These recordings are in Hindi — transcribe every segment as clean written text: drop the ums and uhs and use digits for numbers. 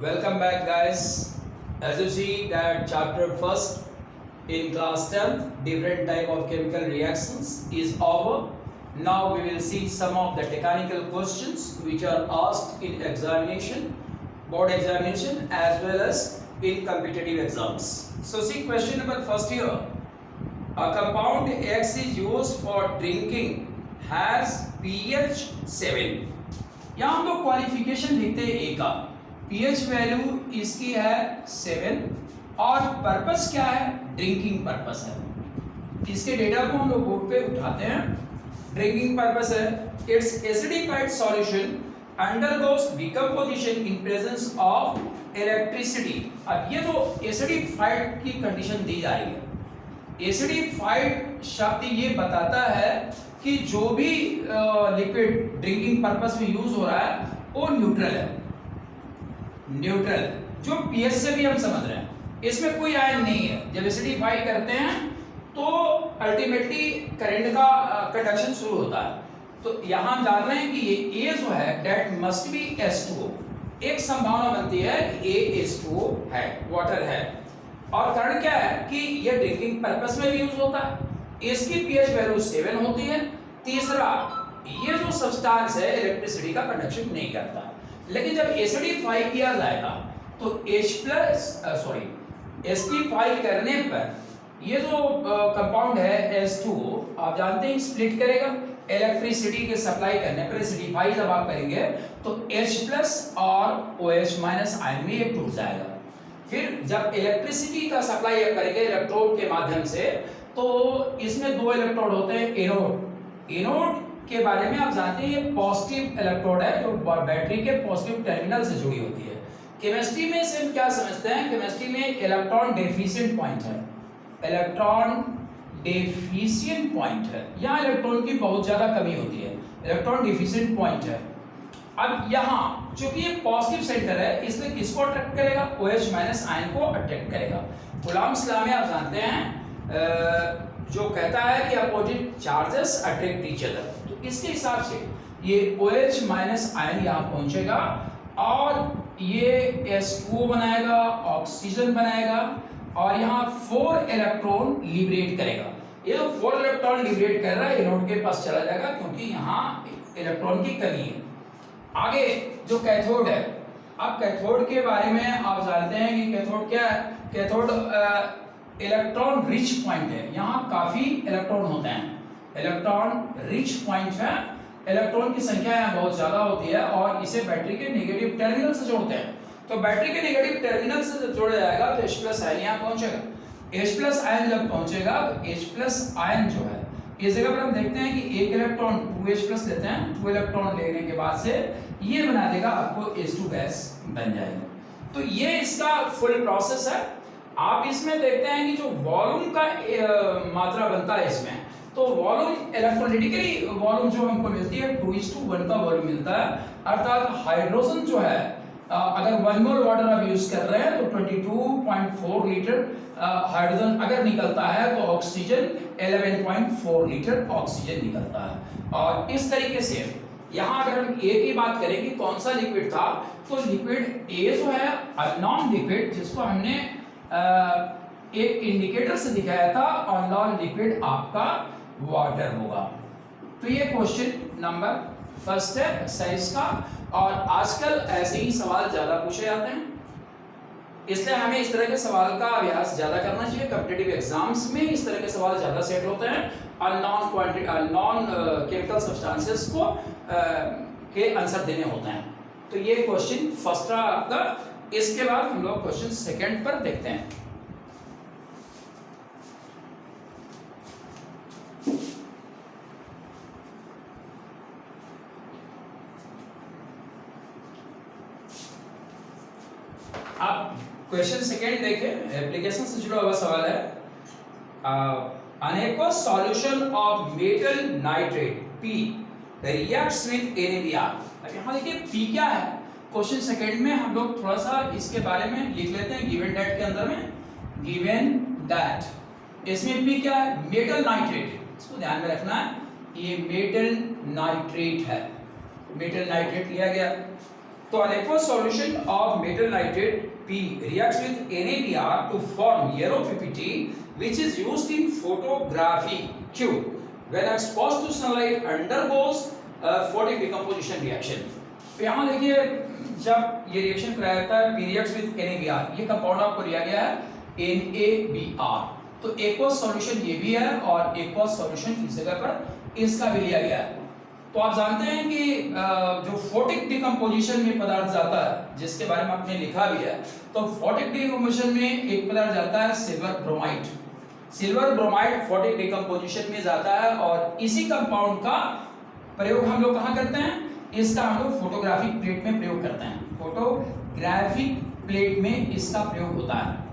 Welcome back, guys. As you see that chapter first in class 10th, different type of chemical reactions is over. Now we will see some of the technical questions which are asked in examination, board examination as well as in competitive exams. So see question number first here. A compound X is used for drinking has pH 7. यहाँ हम लोग क्वालिफिकेशन लिखते हैं ए का pH वैल्यू इसकी है 7 और पर्पस क्या है, ड्रिंकिंग पर्पस है। इसके डेटा को हम लोग बोर्ड पे उठाते हैं। ड्रिंकिंग पर्पस है, it's acidified solution undergoes decomposition in presence of electricity. अब ये जो एसिडिफाइड की कंडीशन दी जा रही है, एसिडिफाइड शब्द ये बताता है कि जो भी लिक्विड ड्रिंकिंग पर्पस में यूज हो रहा है वो न्यूट्रल है। न्यूट्रल जो पीएच से भी हम समझ रहे हैं, इसमें कोई आयन नहीं है। जब एसिडिफाई करते हैं तो अल्टीमेटली करंट का कंडक्शन शुरू होता है। तो यहां हम जान रहे हैं कि ये ए जो है दैट मस्ट बी H2O। एक संभावना बनती है कि ए H2O है, वाटर है। और कारण क्या है कि ये ड्रिंकिंग पर्पस में भी यूज होता है। इसकी पीएच वैल्यू 7 होती है। तीसरा, ये जो सब्सटेंस है इलेक्ट्रिसिटी का कंडक्शन नहीं करता। लेकिन जब एसिडिफाई किया जाएगा तो एसिडिफाई करने पर ये जो कंपाउंड है H2O, आप जानते हैं स्प्लिट करेगा। इलेक्ट्रिसिटी के सप्लाई करने पर एसिडिफाई जब आप करेंगे तो H+ और OH- आयन में ये टूट जाएगा। फिर जब इलेक्ट्रिसिटी का सप्लाई करेंगे इलेक्ट्रोड के माध्यम से, तो इसमें दो इलेक्ट्रोड होते हैं, एनोड। एनोड के बारे में आप जानते हैं ये पॉजिटिव इलेक्ट्रोड है जो बैटरी के पॉजिटिव टर्मिनल से जुड़ी होती है। केमिस्ट्री में से हम क्या समझते हैं, केमिस्ट्री में इलेक्ट्रॉन डेफिशिएंट पॉइंट है। इलेक्ट्रॉन डेफिशिएंट पॉइंट है, यहाँ इलेक्ट्रॉन की बहुत ज्यादा कमी होती है, इलेक्ट्रॉन डेफिशिएंट पॉइंट है। अब यहाँ चूंकि ये पॉजिटिव सेंटर है, इसलिए किसको अट्रैक्ट करेगा, OH- आयन को अट्रैक्ट करेगा। कूलॉम्स लॉ में आप जानते हैं जो कहता है कि opposite charges attract each other. तो इसके हिसाब से ये OH- आयन यहाँ पहुंचेगा और ये H2O बनाएगा, ऑक्सीजन बनाएगा और यहाँ 4 इलेक्ट्रॉन लिबरेट करेगा। ये जो 4 इलेक्ट्रॉन लिबरेट कर रहा है एनोड के पास चला जाएगा क्योंकि यहाँ इलेक्ट्रॉन की कमी है। आगे जो कैथोड है, अब कैथोड के बारे में आप जानते हैं कि कैथोड क्या है। कैथोड इलेक्ट्रॉन रिच पॉइंट है, यहाँ काफी इलेक्ट्रॉन होते हैं। इलेक्ट्रॉन रिच पॉइंट है, इलेक्ट्रॉन की संख्या यहाँ बहुत ज्यादा होती है और इसे बैटरी के नेगेटिव टर्मिनल से जोड़ते हैं। तो बैटरी के नेगेटिव टर्मिनल से जब जोड़ा जाएगा तो H+ आयन यहाँ पहुंचेगा। H+ आयन जब पहुंचेगा तो H+ आयन जो है, इस जगह पर हम देखते हैं कि एक इलेक्ट्रॉन 2H+ लेते हैं, 2 इलेक्ट्रॉन लेने के बाद से ये बना देगा आपको H2 गैस बन जाएगा। तो ये इसका फुल प्रोसेस है। आप इसमें देखते हैं कि जो वॉल्यूम का मात्रा बनता है इसमें, तो वॉल्यूम इलेक्ट्रोलिटिकली वॉल्यूम जो हमको मिलती है 2:1 का वॉल्यूम मिलता है। अर्थात हाइड्रोजन जो है, अगर 1 मोल वाटर आप यूज कर रहे हैं तो 22.4 लीटर हाइड्रोजन अगर निकलता है तो ऑक्सीजन 11.4 लीटर ऑक्सीजन निकलता है। और इस तरीके से यहाँ अगर हम ए की बात करें कि कौन सा लिक्विड था, तो लिक्विड ए जो है अननोन लिक्विड, जिसको हमने एक इंडिकेटर से दिखाया था, अननोन लिक्विड आपका वाटर होगा। तो ये क्वेश्चन नंबर फर्स्ट है एक्सरसाइज का। और आजकल ऐसे ही सवाल ज्यादा पूछे जाते हैं, इसलिए हमें इस तरह के सवाल का अभ्यास ज्यादा करना चाहिए। कॉम्पिटिटिव एग्जाम्स में इस तरह के सवाल ज्यादा सेट होते हैं। अननोन केमिकल सब्सटेंसेस को के आंसर देने होते हैं। तो ये क्वेश्चन फर्स्ट रहा आपका। इसके बाद हम लोग क्वेश्चन सेकंड पर देखते हैं। आप क्वेश्चन सेकंड देखें, एप्लीकेशन से जुड़ा हुआ सवाल है। अनेको solution of metal nitrate P reacts with NaBr। अब यहाँ देखिए P क्या है, क्वेश्चन सेकंड में हम लोग थोड़ा सा इसके बारे में लिख लेते हैं। गिवन दैट के अंदर में, गिवन दैट इसमें P क्या है, मेटल नाइट्रेट, इसको ध्यान में रखना है। ये मेटल नाइट्रेट है, मेटल नाइट्रेट लिया गया। तो an aqueous solution of metal nitrate P reacts with NaBr to form yellow PPT which is used in photography Q. When exposed to sunlight undergoes photic decomposition reaction. तो यहाँ देखिए जब ये रिएक्शन कराया जाता है P reacts with NaBr, ये कंपाउंड आपको दिया गया है NaBr, तो एक्वस सॉल्यूशन ये भी है और एक्वस सॉल्यूशन इस जगह पर इसका भी लिया गया है। तो आप जानते हैं कि जो फोटिक डिकम्पोजिशन में पदार्थ जाता है जिसके बारे में आपने लिखा भी है, तो फोटिक डिकम्पोजिशन में एक पदार्थ जाता है silver bromide. Silver bromide photic decomposition में जाता है और इसी कंपाउंड का प्रयोग हम लोग कहाँ करते हैं, इसका हम लोग फोटोग्राफिक प्लेट में प्रयोग करते हैं। फोटोग्राफिक प्लेट में इसका प्रयोग होता है।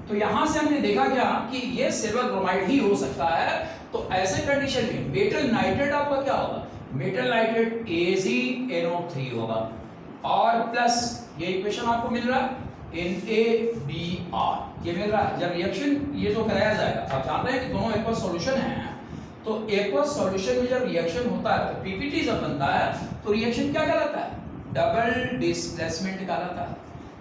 तो यहां से हमने देखा क्या कि ये सिल्वर ब्रोमाइड ही हो सकता है। तो ऐसे कंडीशन में मेटल नाइट्रेट आपका क्या होगा, मेटल नाइट्रेट AgNO3 होगा और प्लस ये इक्वेशन आपको मिल रहा है NaBr, ये मिल रहा है। जब रिएक्शन ये जो कराया जाएगा, आप जान रहे हैं कि दोनों एक्वस सॉल्यूशन हैं, तो एक्वस सॉल्यूशन में जब रिएक्शन होता है तो पीपीटी जब बनता है तो रिएक्शन क्या कहलाता है, डबल डिस्प्लेसमेंट कहलाता है।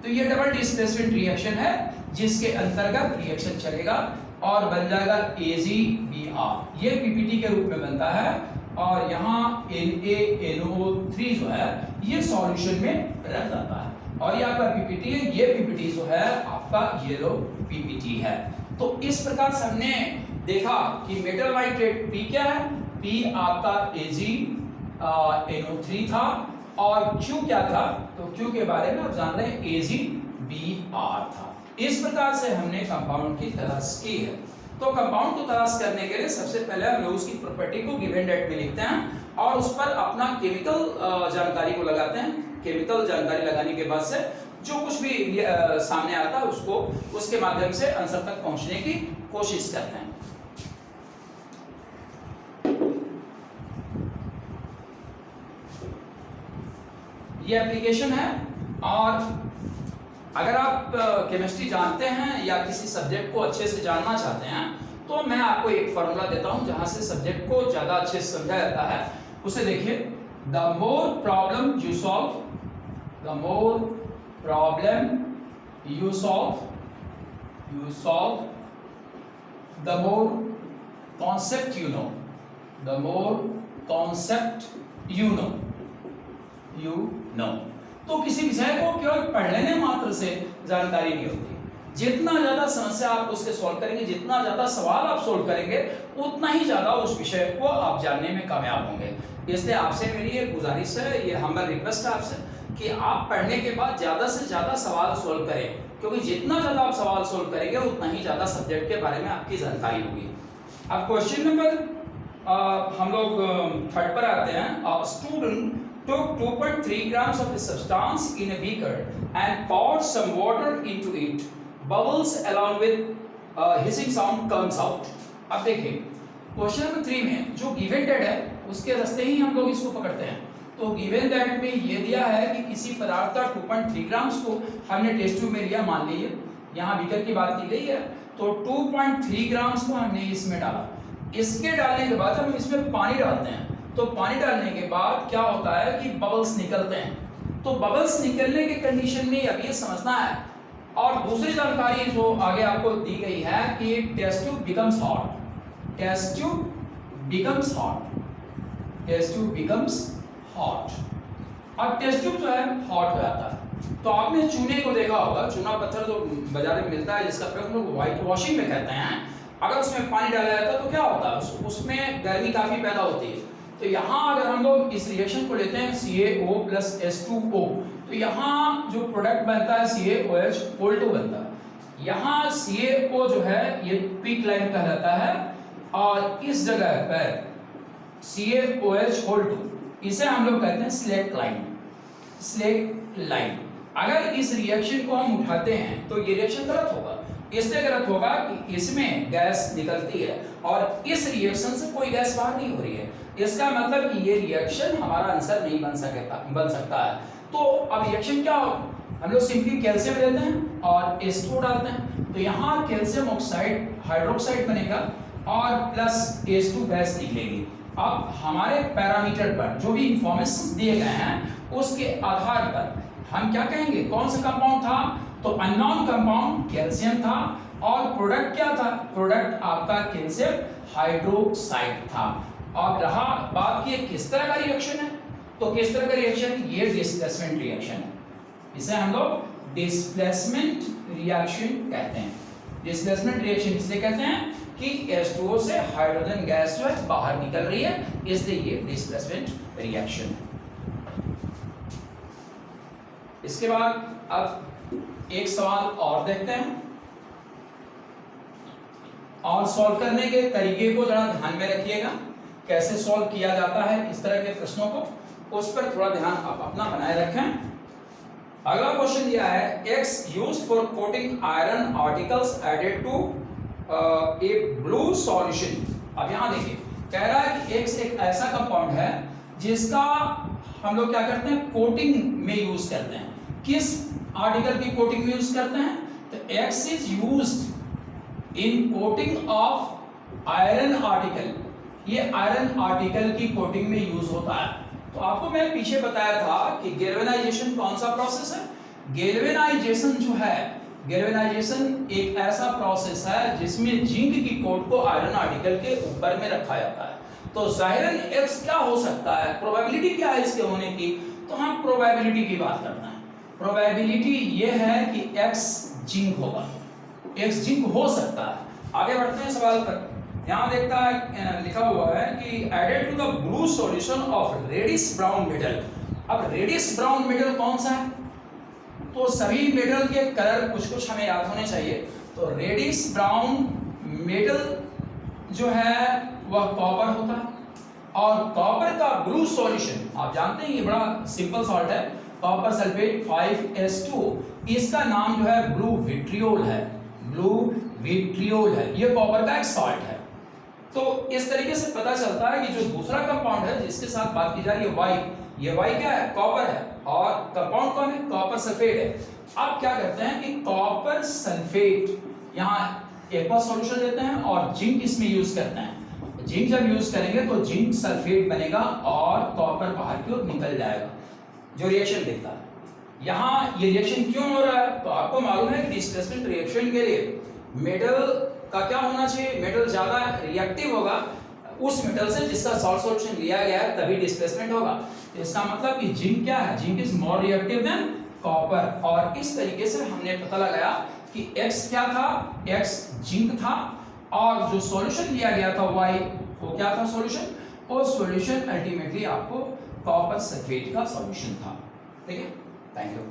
तो ये डबल डिस्प्लेसमेंट रिएक्शन है जिसके अंतर्गत रिएक्शन चलेगा और बन जाएगा AgBr, ये पीपीटी के रूप में बनता है और यहाँ NaNO3 जो है ये सॉल्यूशन में रह जाता है और ये आपका पीपीटी है। ये पीपीटी जो है आपका येलो पीपीटी है। तो इस प्रकार से हमने देखा कि मेटल नाइट्रेट P क्या है, P आपका AgNO3 था और Q क्या था, तो Q के बारे में आप जान रहे हैं AgBr था। इस प्रकार से हमने कंपाउंड की तलाश की है। तो कंपाउंड को तलाश करने के लिए सबसे पहले हम लोग उसकी प्रॉपर्टी को गिवन डेट में लिखते हैं और उस पर अपना केमिकल जानकारी को लगाते हैं। केमिकल जानकारी लगाने के बाद से जो कुछ भी सामने आता है उसको उसके माध्यम से आंसर तक पहुंचने की कोशिश करते हैं। ये एप्लीकेशन है और अगर आप केमिस्ट्री जानते हैं या किसी सब्जेक्ट को अच्छे से जानना चाहते हैं तो मैं आपको एक फॉर्मूला देता हूं जहां से सब्जेक्ट को ज्यादा अच्छे से समझा जाता है। उसे देखिए, the more problem you solve, the more problem you solve, the more concept you know, the more concept you know, तो किसी विषय को केवल पढ़ लेने मात्र से जानकारी नहीं होती। जितना ज्यादा समस्या आप उसके सॉल्व करेंगे, जितना ज्यादा सवाल आप सॉल्व करेंगे, उतना ही ज्यादा उस विषय को आप जानने में कामयाब होंगे। इसलिए आपसे मेरी ये गुजारिश है, ये हम्बल रिक्वेस्ट है आपसे कि आप पढ़ने के बाद ज्यादा से ज्यादा सवाल सॉल्व करें, क्योंकि जितना ज्यादा आप सवाल सॉल्व करेंगे उतना ही ज्यादा सब्जेक्ट के बारे में आपकी जानकारी होगी। अब क्वेश्चन नंबर हम लोग थर्ड पर आते हैं। Student took 2.3 grams of a substance in a beaker and poured some water into it. Bubbles along with hissing sound comes out. अब देखिए क्वेश्चन नंबर 3 में जो गिवन डेट है उसके रास्ते ही हम लोग इसको पकड़ते हैं। तो गिवन डेट में ये दिया है कि किसी पदार्थ का 2.3 ग्राम्स को हमने टेस्ट ट्यूब में लिया, मान लीजिए यहाँ बीकर की बात की गई है, तो 2.3 ग्राम्स को हमने इसमें डाला। इसके डालने के बाद हम इसमें पानी डालते हैं, तो पानी डालने के बाद क्या होता है कि बबल्स निकलते हैं। तो बबल्स निकलने के कंडीशन में अब ये समझना है। और दूसरी जानकारी जो आगे आपको दी गई है कि test tube becomes hot, test tube becomes hot, test tube becomes hot. अब टेस्ट ट्यूब जो है हॉट हो जाता है। तो आपने चूने को देखा होगा, चूना पत्थर जो बाजार में मिलता है जिसका प्रयोग लोग व्हाइट वॉशिंग में कहते हैं, अगर उसमें पानी डाला जाता है तो क्या होता है, उसमें गर्मी काफी पैदा होती है। तो यहाँ अगर हम लोग इस रिएक्शन को लेते हैं CaO + H2O, तो यहाँ जो प्रोडक्ट बनता है CaOH O2 बनता है। यहाँ CaO जो है ये क्विक लाइन कहलाता है और इस जगह पर CaOH O2 इसे हम लोग कहते हैं स्लेट लाइन, स्लेट लाइन। अगर इस रिएक्शन को हम उठाते हैं तो ये रिएक्शन गलत होगा। इसलिए गलत होगा कि इसमें गैस निकलती है और इस रिएक्शन से कोई गैस बाहर नहीं हो रही है। इसका मतलब कि ये रिएक्शन हमारा आंसर नहीं बन सकता है। तो अब रिएक्शन क्या हो, हम लोग सिंपली कैल्शियम लेते हैं और H2 डालते हैं, तो यहाँ कैल्शियम ऑक्साइड हाइड्रोक्साइड बनेगा और प्लस H2 गैस निकलेगी। अब हमारे पैरामीटर पर जो भी इंफॉर्मेशन दिए गए हैं उसके आधार पर हम क्या कहेंगे, कौन सा कंपाउंड था, तो अननोन कंपाउंड कैल्शियम था, और प्रोडक्ट क्या था, प्रोडक्ट आपका कैल्शियम हाइड्रोक्साइड था। अब रहा बात की किस तरह का रिएक्शन है, तो किस तरह का रिएक्शन, ये डिस्प्लेसमेंट रिएक्शन है, इसे हम लोग डिस्प्लेसमेंट रिएक्शन कहते हैं। डिस्प्लेसमेंट रिएक्शन इसलिए कहते हैं कि H2O से हाइड्रोजन गैस जो है बाहर निकल रही है, इसलिए ये डिस्प्लेसमेंट रिएक्शन है। इसके बाद अब एक सवाल और देखते हैं, और सॉल्व करने के तरीके को जरा ध्यान में रखिएगा, कैसे सॉल्व किया जाता है इस तरह के प्रश्नों को, उस पर थोड़ा ध्यान आप अपना बनाए रखें। अगला क्वेश्चन दिया है, X used for coating iron articles added to a blue solution। अब यहां देखिए कह रहा है कि X एक ऐसा कंपाउंड है जिसका हम लोग क्या करते हैं, कोटिंग में यूज करते हैं। किस आर्टिकल की कोटिंग में यूज करते हैं, तो X is used in coating of iron article, ये आयरन आर्टिकल की कोटिंग में यूज होता है। तो आपको मैंने पीछे बताया था कि गैल्वेनाइजेशन कौन सा प्रोसेस है, गैल्वेनाइजेशन जो है, गैल्वेनाइजेशन एक ऐसा प्रोसेस है जिसमें जिंक की कोट को आयरन आर्टिकल के ऊपर में रखा जाता है। तो जाहिरन X क्या हो सकता है, प्रोबेबिलिटी क्या है इसके होने की, तो हम प्रोबेबिलिटी की बात करते हैं। प्रोबेबिलिटी ये है कि X जिंक होगा, X जिंक हो सकता है। आगे बढ़ते हैं सवाल पर, यहाँ देखता है लिखा हुआ है कि added to the blue solution of reddish brown metal. अब रेडिश ब्राउन मेटल कौन सा है, तो सभी मेटल के कलर कुछ कुछ हमें याद होने चाहिए। तो रेडिश ब्राउन मेटल जो है वह कॉपर होता है, और कॉपर का ब्लू सॉल्यूशन आप जानते हैं ये बड़ा सिंपल सॉल्ट है, कॉपर सल्फेट 5S2, इसका नाम जो है ब्लू विट्रियोल है, ब्लू विट्रियोल है, ये कॉपर का एक सॉल्ट है। तो इस तरीके से पता चलता है कि जो दूसरा कंपाउंड है जिसके साथ बात की जा रही है वाई, ये वाई क्या है, कॉपर है, और कंपाउंड कौन है, कॉपर सल्फेट है। अब क्या करते हैं कि कॉपर सल्फेट यहाँ एक बार सॉल्यूशन देते हैं और जिंक इसमें यूज करते हैं। जिंक जब यूज करेंगे तो जिंक सल्फेट बनेगा और कॉपर बाहर की ओर निकल जाएगा, जो रिएक्शन दिखता है। यहाँ ये रिएक्शन क्यों हो रहा है, तो आपको मालूम है कि डिस्प्लेसमेंट रिएक्शन के लिए मेटल का क्या होना चाहिए, मेटल ज्यादा रिएक्टिव होगा उस मेटल से जिसका सॉल्ट सॉल्यूशन लिया गया है, तभी डिस्प्लेसमेंट होगा। तो इसका मतलब कि जिंक क्या है, zinc is more reactive than copper. और इस तरीके से हमने पता लगाया कि X क्या था, X जिंक था, और जो सॉल्यूशन लिया गया था Y वो क्या था सॉल्यूशन, और सॉल्यूशन अल्टीमेटली आपको कॉपर सल्फेट का सॉल्यूशन था। ठीक है, थैंक यू।